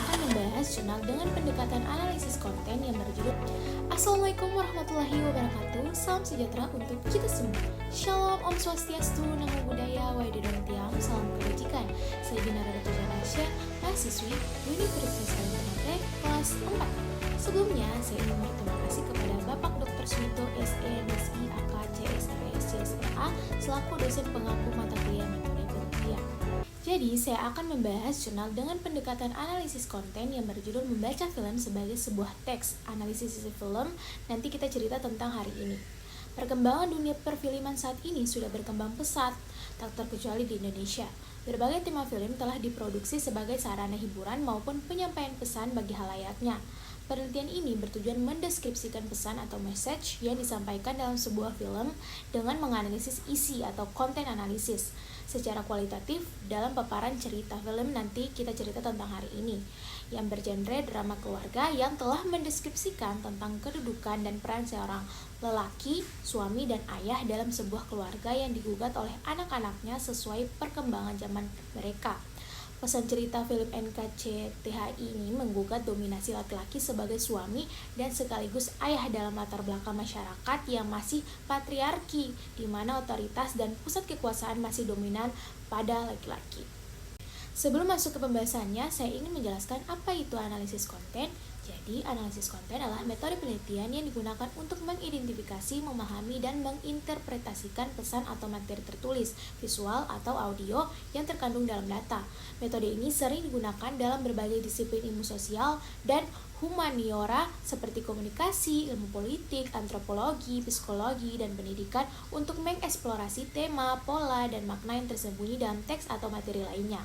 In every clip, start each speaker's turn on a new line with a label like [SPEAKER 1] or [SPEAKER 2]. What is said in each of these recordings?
[SPEAKER 1] akan membahas jurnal dengan pendekatan analisis konten yang berjudul Assalamualaikum warahmatullahi wabarakatuh. Salam sejahtera untuk kita semua. Shalom, Om Swastiastu, Namo Buddhaya, Waididan Tiang, salam kebajikan. Saya Gina Radha Rasya, mahasiswi Universitas Kalimantan kelas 4. Sebelumnya, saya ingin berterima kasih kepada Bapak Dr. Suwito SE, MSI, AK, CSRS, CSRA, selaku dosen pengampu mata kuliah metode penelitian. Jadi, saya akan membahas jurnal dengan pendekatan analisis konten yang berjudul Membaca Film sebagai sebuah teks. Analisis isi film, nanti kita cerita tentang hari ini. Perkembangan dunia perfilman saat ini sudah berkembang pesat, tak terkecuali di Indonesia. Berbagai tema film telah diproduksi sebagai sarana hiburan maupun penyampaian pesan bagi halayaknya. Penelitian ini bertujuan mendeskripsikan pesan atau message yang disampaikan dalam sebuah film dengan menganalisis isi atau konten analisis. Secara kualitatif, dalam paparan cerita film nanti kita cerita tentang hari ini, yang bergenre drama keluarga yang telah mendeskripsikan tentang kedudukan dan peran seorang lelaki, suami, dan ayah dalam sebuah keluarga yang digugat oleh anak-anaknya sesuai perkembangan zaman mereka. Pesan cerita film NKCTHI ini menggugat dominasi laki-laki sebagai suami dan sekaligus ayah dalam latar belakang masyarakat yang masih patriarki, di mana otoritas dan pusat kekuasaan masih dominan pada laki-laki. Sebelum masuk ke pembahasannya, saya ingin menjelaskan apa itu analisis konten. Jadi, analisis konten adalah metode penelitian yang digunakan untuk mengidentifikasi, memahami, dan menginterpretasikan pesan atau materi tertulis, visual, atau audio yang terkandung dalam data. Metode ini sering digunakan dalam berbagai disiplin ilmu sosial dan humaniora seperti komunikasi, ilmu politik, antropologi, psikologi, dan pendidikan untuk mengeksplorasi tema, pola, dan makna yang tersembunyi dalam teks atau materi lainnya.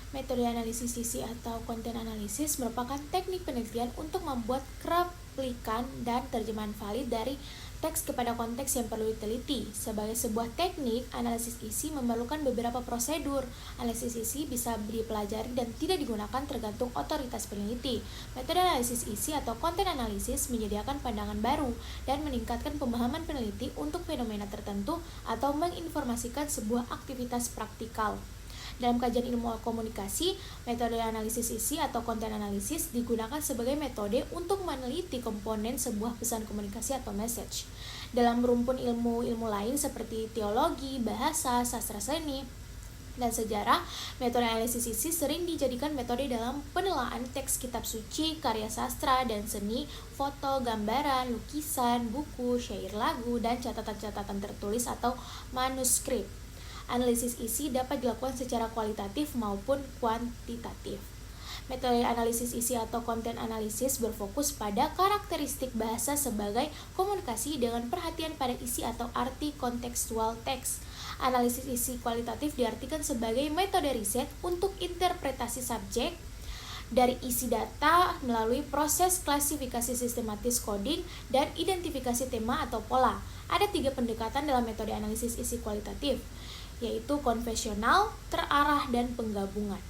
[SPEAKER 1] Metode analisis isi atau konten analisis merupakan teknik penelitian untuk membuat replikan dan terjemahan valid dari teks kepada konteks yang perlu diteliti. Sebagai sebuah teknik, analisis isi memerlukan beberapa prosedur. Analisis isi bisa dipelajari dan tidak digunakan tergantung otoritas peneliti. Metode analisis isi atau konten analisis menyediakan pandangan baru dan meningkatkan pemahaman peneliti untuk fenomena tertentu atau menginformasikan sebuah aktivitas praktikal. Dalam kajian ilmu komunikasi, metode analisis isi atau konten analisis digunakan sebagai metode untuk meneliti komponen sebuah pesan komunikasi atau message. Dalam rumpun ilmu-ilmu lain seperti teologi, bahasa, sastra seni, dan sejarah, metode analisis isi sering dijadikan metode dalam penelaahan teks kitab suci, karya sastra dan seni, foto, gambaran, lukisan, buku, syair lagu, dan catatan-catatan tertulis atau manuskrip. Analisis isi dapat dilakukan secara kualitatif maupun kuantitatif. Metode analisis isi atau konten analisis berfokus pada karakteristik bahasa sebagai komunikasi dengan perhatian pada isi atau arti kontekstual teks. Analisis isi kualitatif diartikan sebagai metode riset untuk interpretasi subjek dari isi data melalui proses klasifikasi sistematis coding dan identifikasi tema atau pola. Ada 3 pendekatan dalam metode analisis isi kualitatif, yaitu konvensional, terarah, dan penggabungan.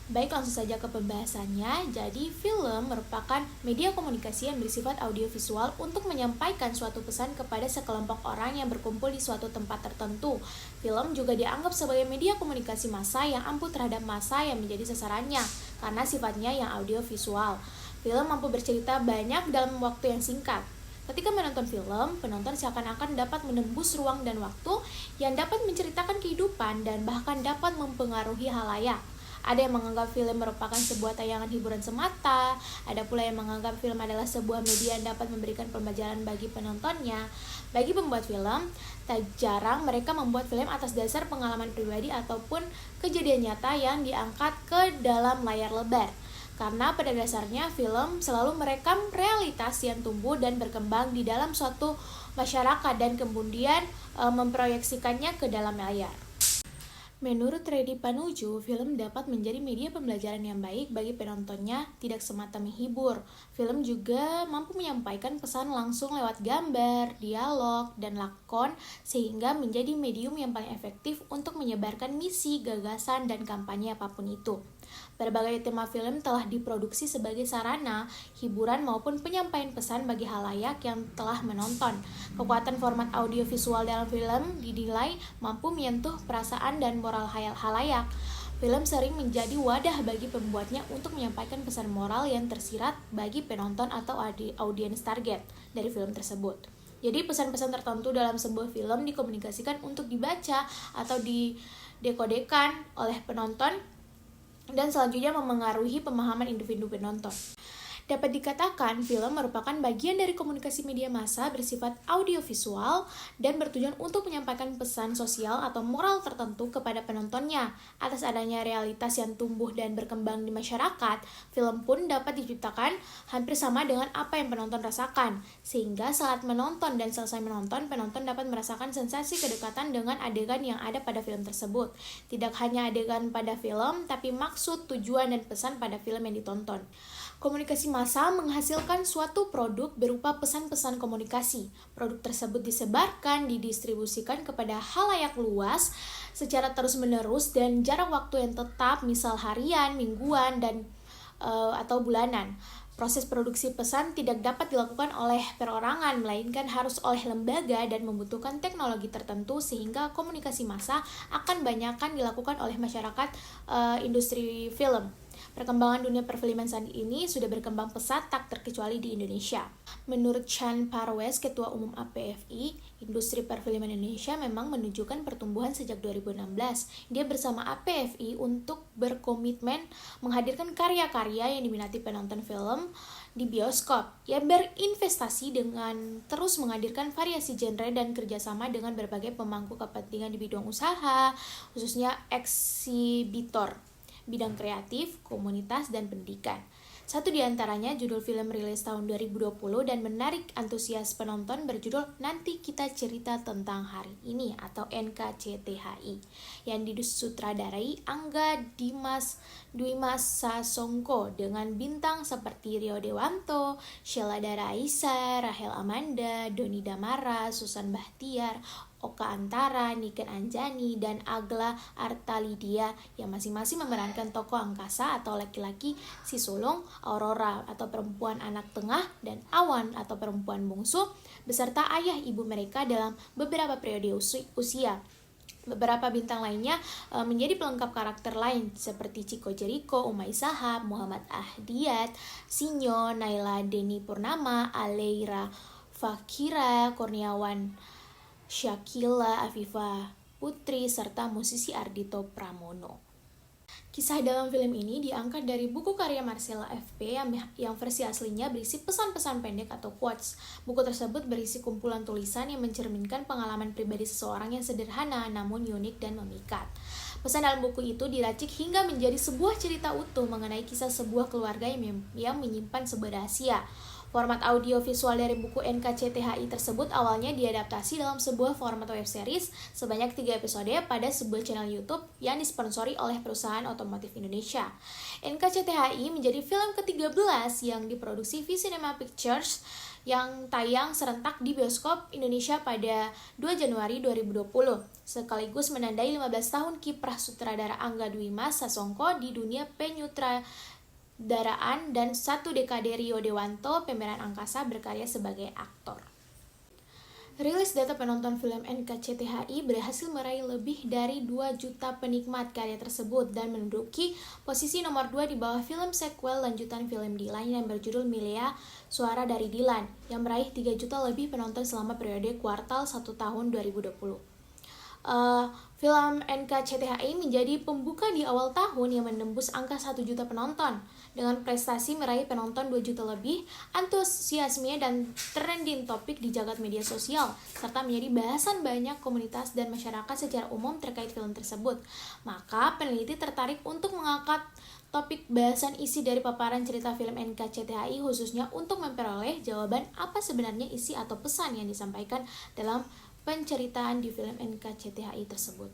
[SPEAKER 1] Baik, langsung saja ke pembahasannya. Jadi, film merupakan media komunikasi yang bersifat audiovisual untuk menyampaikan suatu pesan kepada sekelompok orang yang berkumpul di suatu tempat tertentu. Film juga dianggap sebagai media komunikasi massa yang ampuh terhadap massa yang menjadi sasarannya, karena sifatnya yang audiovisual. Film mampu bercerita banyak dalam waktu yang singkat. Ketika menonton film, penonton seakan-akan dapat menembus ruang dan waktu yang dapat menceritakan kehidupan dan bahkan dapat mempengaruhi halayak. Ada yang menganggap film merupakan sebuah tayangan hiburan semata, ada pula yang menganggap film adalah sebuah media yang dapat memberikan pembelajaran bagi penontonnya. Bagi pembuat film, tak jarang mereka membuat film atas dasar pengalaman pribadi ataupun kejadian nyata yang diangkat ke dalam layar lebar. Karena pada dasarnya film selalu merekam realitas yang tumbuh dan berkembang di dalam suatu masyarakat dan kemudian memproyeksikannya ke dalam layar. Menurut Reddy Panuju, film dapat menjadi media pembelajaran yang baik bagi penontonnya, tidak semata menghibur. Film juga mampu menyampaikan pesan langsung lewat gambar, dialog, dan lakon, sehingga menjadi medium yang paling efektif untuk menyebarkan misi, gagasan, dan kampanye apapun itu. Berbagai tema film telah diproduksi sebagai sarana, hiburan maupun penyampaian pesan bagi halayak yang telah menonton. Kekuatan format audiovisual dalam film dinilai mampu menyentuh perasaan dan moral halayak. Film sering menjadi wadah bagi pembuatnya untuk menyampaikan pesan moral yang tersirat bagi penonton atau audiens target dari film tersebut. Jadi pesan-pesan tertentu dalam sebuah film dikomunikasikan untuk dibaca atau didekodekan oleh penonton dan selanjutnya memengaruhi pemahaman individu penonton. Dapat dikatakan, film merupakan bagian dari komunikasi media massa bersifat audiovisual dan bertujuan untuk menyampaikan pesan sosial atau moral tertentu kepada penontonnya. Atas adanya realitas yang tumbuh dan berkembang di masyarakat, film pun dapat diciptakan hampir sama dengan apa yang penonton rasakan. Sehingga saat menonton dan selesai menonton, penonton dapat merasakan sensasi kedekatan dengan adegan yang ada pada film tersebut. Tidak hanya adegan pada film, tapi maksud, tujuan, dan pesan pada film yang ditonton. Komunikasi massa menghasilkan suatu produk berupa pesan-pesan komunikasi. Produk tersebut disebarkan, didistribusikan kepada khalayak luas secara terus-menerus dan jarak waktu yang tetap, misal harian, mingguan, dan atau bulanan. Proses produksi pesan tidak dapat dilakukan oleh perorangan, melainkan harus oleh lembaga dan membutuhkan teknologi tertentu sehingga komunikasi massa akan banyakkan dilakukan oleh masyarakat industri film. Perkembangan dunia perfilman saat ini sudah berkembang pesat tak terkecuali di Indonesia. Menurut Chan Parwes, Ketua Umum APFI, industri perfilman Indonesia memang menunjukkan pertumbuhan sejak 2016. Dia bersama APFI untuk berkomitmen menghadirkan karya-karya yang diminati penonton film di bioskop. Ia berinvestasi dengan terus menghadirkan variasi genre dan kerjasama dengan berbagai pemangku kepentingan di bidang usaha, khususnya eksibitor, bidang kreatif, komunitas, dan pendidikan. Satu di antaranya judul film rilis tahun 2020 dan menarik antusias penonton berjudul Nanti Kita Cerita Tentang Hari Ini atau NKCTHI yang disutradarai Angga Dwimas Sasongko dengan bintang seperti Rio Dewanto, Sheila Dara Aisha, Rahel Amanda, Doni Damara, Susan Bahtiar, Oka Antara, Niken Anjani, dan Agla Artalidia yang masing-masing memerankan tokoh angkasa atau laki-laki si sulung, Aurora atau perempuan anak tengah, dan Awan atau perempuan bungsu beserta ayah ibu mereka dalam beberapa periode usia. Beberapa bintang lainnya menjadi pelengkap karakter lain seperti Chico Jericho, Umay Sahab, Muhammad Ahdiat, Sinyo, Naila Deni Purnama, Aleira Fakira, Kurniawan Syakila, Afifa Putri, serta musisi Ardhito Pramono. Kisah dalam film ini diangkat dari buku karya Marcella F.P. yang versi aslinya berisi pesan-pesan pendek atau quotes. Buku tersebut berisi kumpulan tulisan yang mencerminkan pengalaman pribadi seseorang yang sederhana namun unik dan memikat. Pesan dalam buku itu diracik hingga menjadi sebuah cerita utuh mengenai kisah sebuah keluarga yang menyimpan sebuah rahasia. Format audio visual dari buku NKCTHI tersebut awalnya diadaptasi dalam sebuah format web series sebanyak 3 episode pada sebuah channel YouTube yang disponsori oleh perusahaan otomotif Indonesia. NKCTHI menjadi film ke-13 yang diproduksi V Cinema Pictures yang tayang serentak di bioskop Indonesia pada 2 Januari 2020, sekaligus menandai 15 tahun kiprah sutradara Angga Dwimas Sasongko di dunia penyutradaraan dan 1 dekade Rio Dewanto pemeran angkasa berkarya sebagai aktor. Rilis data penonton film NKCTHI berhasil meraih lebih dari 2 juta penikmat karya tersebut dan menduduki posisi nomor 2 di bawah film sequel lanjutan film Dilan yang berjudul Milea, Suara dari Dilan yang meraih 3 juta lebih penonton selama periode kuartal 1 tahun 2020. Film NKCTHI menjadi pembuka di awal tahun yang menembus angka 1 juta penonton. Dengan prestasi meraih penonton 2 juta lebih, antusiasme dan trending topik di jagat media sosial, serta menjadi bahasan banyak komunitas dan masyarakat secara umum terkait film tersebut. Maka peneliti tertarik untuk mengangkat topik bahasan isi dari paparan cerita film NKCTHI khususnya untuk memperoleh jawaban apa sebenarnya isi atau pesan yang disampaikan dalam penceritaan di film NKCTHI tersebut.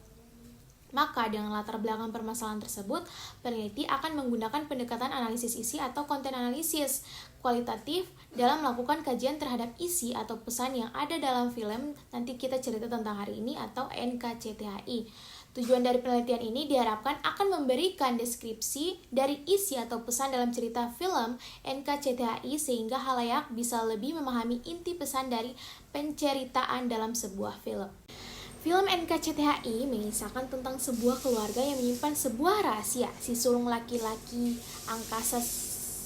[SPEAKER 1] Maka dengan latar belakang permasalahan tersebut, peneliti akan menggunakan pendekatan analisis isi atau konten analisis kualitatif dalam melakukan kajian terhadap isi atau pesan yang ada dalam film Nanti Kita Cerita Tentang Hari Ini atau NKCTHI. Tujuan dari penelitian ini diharapkan akan memberikan deskripsi dari isi atau pesan dalam cerita film NKCTHI sehingga khalayak bisa lebih memahami inti pesan dari penceritaan dalam sebuah film. Film NKCTHI mengisahkan tentang sebuah keluarga yang menyimpan sebuah rahasia. Si sulung laki-laki Angkasa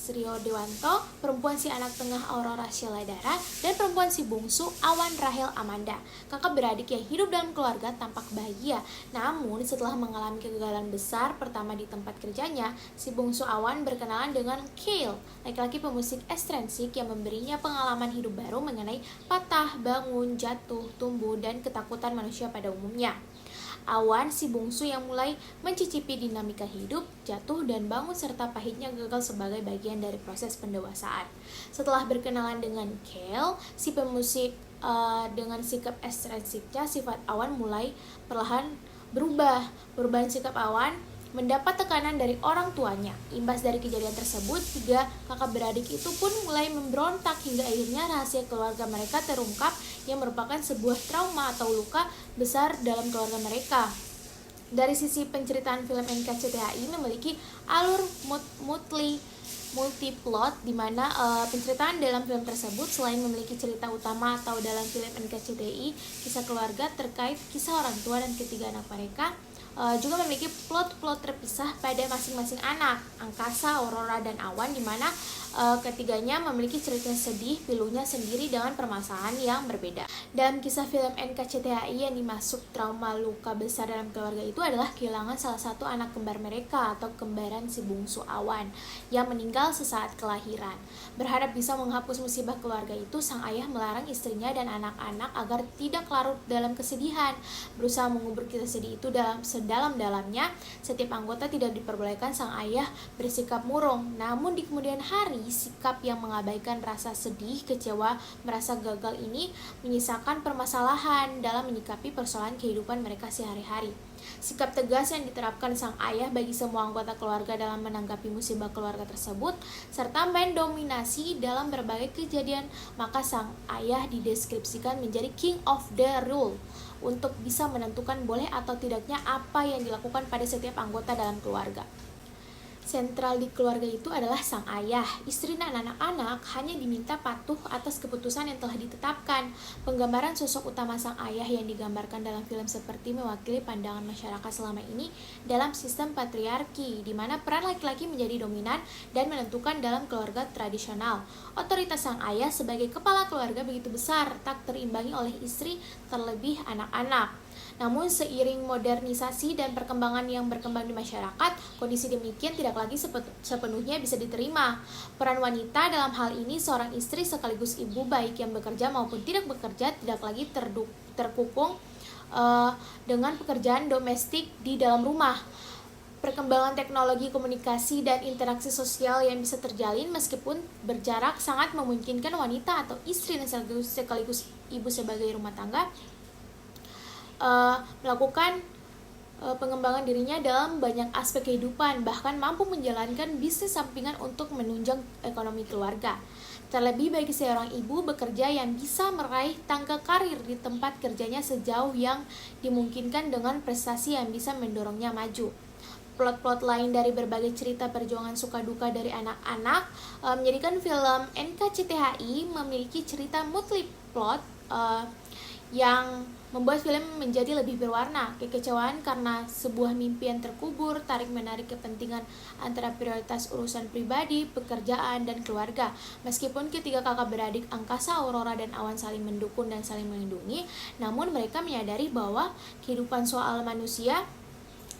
[SPEAKER 1] Srio Dewanto, perempuan si anak tengah Aurora Sheila Dara, dan perempuan si bungsu Awan Rahel Amanda. Kakak beradik yang hidup dalam keluarga tampak bahagia. Namun setelah mengalami kegagalan besar pertama di tempat kerjanya, si bungsu Awan berkenalan dengan Kale, laki-laki pemusik estrensik yang memberinya pengalaman hidup baru mengenai patah, bangun, jatuh, tumbuh, dan ketakutan manusia pada umumnya. Awan, si bungsu yang mulai mencicipi dinamika hidup, jatuh dan bangun serta pahitnya gagal sebagai bagian dari proses pendewasaan. Setelah berkenalan dengan Kale, si pemusik dengan sikap ekstrensiknya, sifat Awan mulai perlahan berubah. Perubahan sikap Awan mendapat tekanan dari orang tuanya. Imbas dari kejadian tersebut, 3 kakak beradik itu pun mulai memberontak hingga akhirnya rahasia keluarga mereka terungkap yang merupakan sebuah trauma atau luka besar dalam keluarga mereka. Dari sisi penceritaan, film NKCTHI memiliki alur multiplot di mana penceritaan dalam film tersebut selain memiliki cerita utama atau dalam film NKCTHI kisah keluarga terkait kisah orang tua dan ketiga anak mereka, juga memiliki plot-plot terpisah pada masing-masing anak, Angkasa, Aurora, dan Awan, di mana ketiganya memiliki cerita sedih pilunya sendiri dengan permasalahan yang berbeda. Dalam kisah film NKCTHI yang dimaksud trauma luka besar dalam keluarga itu adalah kehilangan salah satu anak kembar mereka atau kembaran si bungsu Awan yang meninggal sesaat kelahiran. Berharap bisa menghapus musibah keluarga itu, sang ayah melarang istrinya dan anak-anak agar tidak larut dalam kesedihan. Berusaha mengubur kisah sedih itu sedalam-dalamnya, setiap anggota tidak diperbolehkan sang ayah bersikap murung. Namun di kemudian hari, sikap yang mengabaikan rasa sedih, kecewa, merasa gagal ini menyisakan permasalahan dalam menyikapi persoalan kehidupan mereka sehari-hari. Sikap tegas yang diterapkan sang ayah bagi semua anggota keluarga dalam menanggapi musibah keluarga tersebut, serta mendominasi dalam berbagai kejadian, maka sang ayah dideskripsikan menjadi king of the rule untuk bisa menentukan boleh atau tidaknya apa yang dilakukan pada setiap anggota dalam keluarga. Sentral di keluarga itu adalah sang ayah. Istri dan anak-anak hanya diminta patuh atas keputusan yang telah ditetapkan. Penggambaran sosok utama sang ayah yang digambarkan dalam film seperti mewakili pandangan masyarakat selama ini dalam sistem patriarki, di mana peran laki-laki menjadi dominan dan menentukan dalam keluarga tradisional. Otoritas sang ayah sebagai kepala keluarga begitu besar, tak terimbangi oleh istri, terlebih anak-anak. Namun seiring modernisasi dan perkembangan yang berkembang di masyarakat, kondisi demikian tidak lagi sepenuhnya bisa diterima. Peran wanita dalam hal ini, seorang istri sekaligus ibu baik yang bekerja maupun tidak bekerja, tidak lagi terkukung dengan pekerjaan domestik di dalam rumah. Perkembangan teknologi komunikasi dan interaksi sosial yang bisa terjalin meskipun berjarak sangat memungkinkan wanita atau istri dan sekaligus ibu sebagai rumah tangga melakukan pengembangan dirinya dalam banyak aspek kehidupan, bahkan mampu menjalankan bisnis sampingan untuk menunjang ekonomi keluarga. Terlebih bagi seorang ibu bekerja yang bisa meraih tangga karir di tempat kerjanya sejauh yang dimungkinkan dengan prestasi yang bisa mendorongnya maju. Plot-plot lain dari berbagai cerita perjuangan suka duka dari anak-anak menjadikan film NKCTHI memiliki cerita multiplot yang membuat film menjadi lebih berwarna. Kekecewaan karena sebuah mimpi yang terkubur, tarik-menarik kepentingan antara prioritas urusan pribadi, pekerjaan, dan keluarga. Meskipun ketiga kakak beradik Angkasa, Aurora, dan Awan saling mendukung dan saling melindungi, namun mereka menyadari bahwa kehidupan soal manusia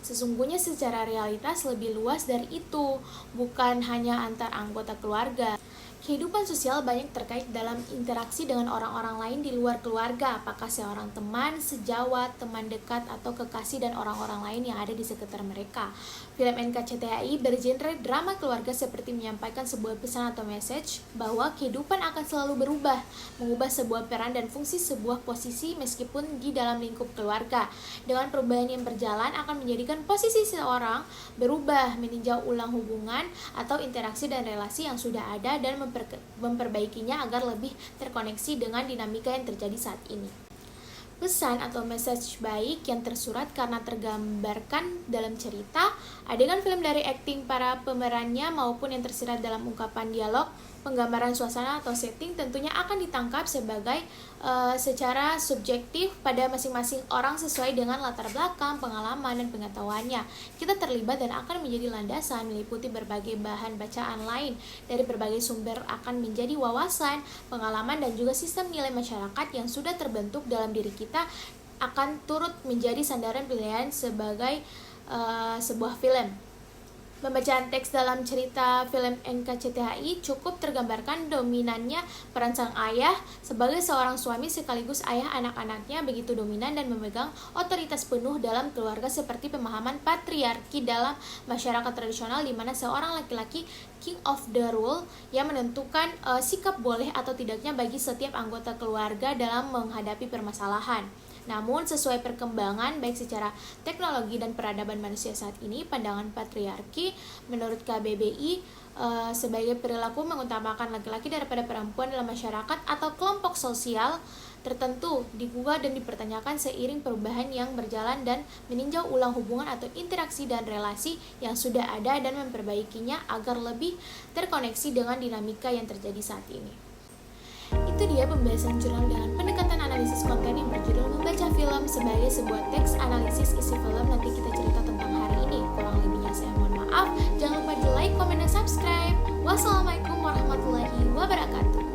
[SPEAKER 1] sesungguhnya secara realitas lebih luas dari itu, bukan hanya antar anggota keluarga. Kehidupan sosial banyak terkait dalam interaksi dengan orang-orang lain di luar keluarga, apakah seorang teman, sejawat, teman dekat, atau kekasih dan orang-orang lain yang ada di sekitar mereka. Film NKCTHI bergenre drama keluarga seperti menyampaikan sebuah pesan atau message bahwa kehidupan akan selalu berubah, mengubah sebuah peran dan fungsi sebuah posisi meskipun di dalam lingkup keluarga. Dengan perubahan yang berjalan akan menjadikan posisi seseorang berubah, meninjau ulang hubungan atau interaksi dan relasi yang sudah ada dan memperbaikinya agar lebih terkoneksi dengan dinamika yang terjadi saat ini. Pesan atau message baik yang tersurat karena tergambarkan dalam cerita, adegan film dari akting para pemerannya maupun yang tersirat dalam ungkapan dialog penggambaran suasana atau setting tentunya akan ditangkap sebagai secara subjektif pada masing-masing orang sesuai dengan latar belakang, pengalaman, dan pengetahuannya. Kita terlibat dan akan menjadi landasan meliputi berbagai bahan bacaan lain dari berbagai sumber akan menjadi wawasan, pengalaman, dan juga sistem nilai masyarakat yang sudah terbentuk dalam diri kita akan turut menjadi sandaran pilihan sebagai sebuah film. Pembacaan teks dalam cerita film NKCTHI cukup tergambarkan dominannya peran sang ayah sebagai seorang suami sekaligus ayah anak-anaknya begitu dominan dan memegang otoritas penuh dalam keluarga seperti pemahaman patriarki dalam masyarakat tradisional di mana seorang laki-laki king of the rule yang menentukan sikap boleh atau tidaknya bagi setiap anggota keluarga dalam menghadapi permasalahan. Namun sesuai perkembangan baik secara teknologi dan peradaban manusia saat ini, pandangan patriarki menurut KBBI sebagai perilaku mengutamakan laki-laki daripada perempuan dalam masyarakat atau kelompok sosial tertentu digugah dan dipertanyakan seiring perubahan yang berjalan dan meninjau ulang hubungan atau interaksi dan relasi yang sudah ada dan memperbaikinya agar lebih terkoneksi dengan dinamika yang terjadi saat ini. Itu dia pembahasan jurnal dengan pendekatan analisis konten yang berjudul Membaca Film sebagai sebuah teks analisis isi film. Nanti kita cerita tentang hari ini. Kurang lebihnya saya mohon maaf. Jangan lupa di like, komen, dan subscribe. Wassalamualaikum warahmatullahi wabarakatuh.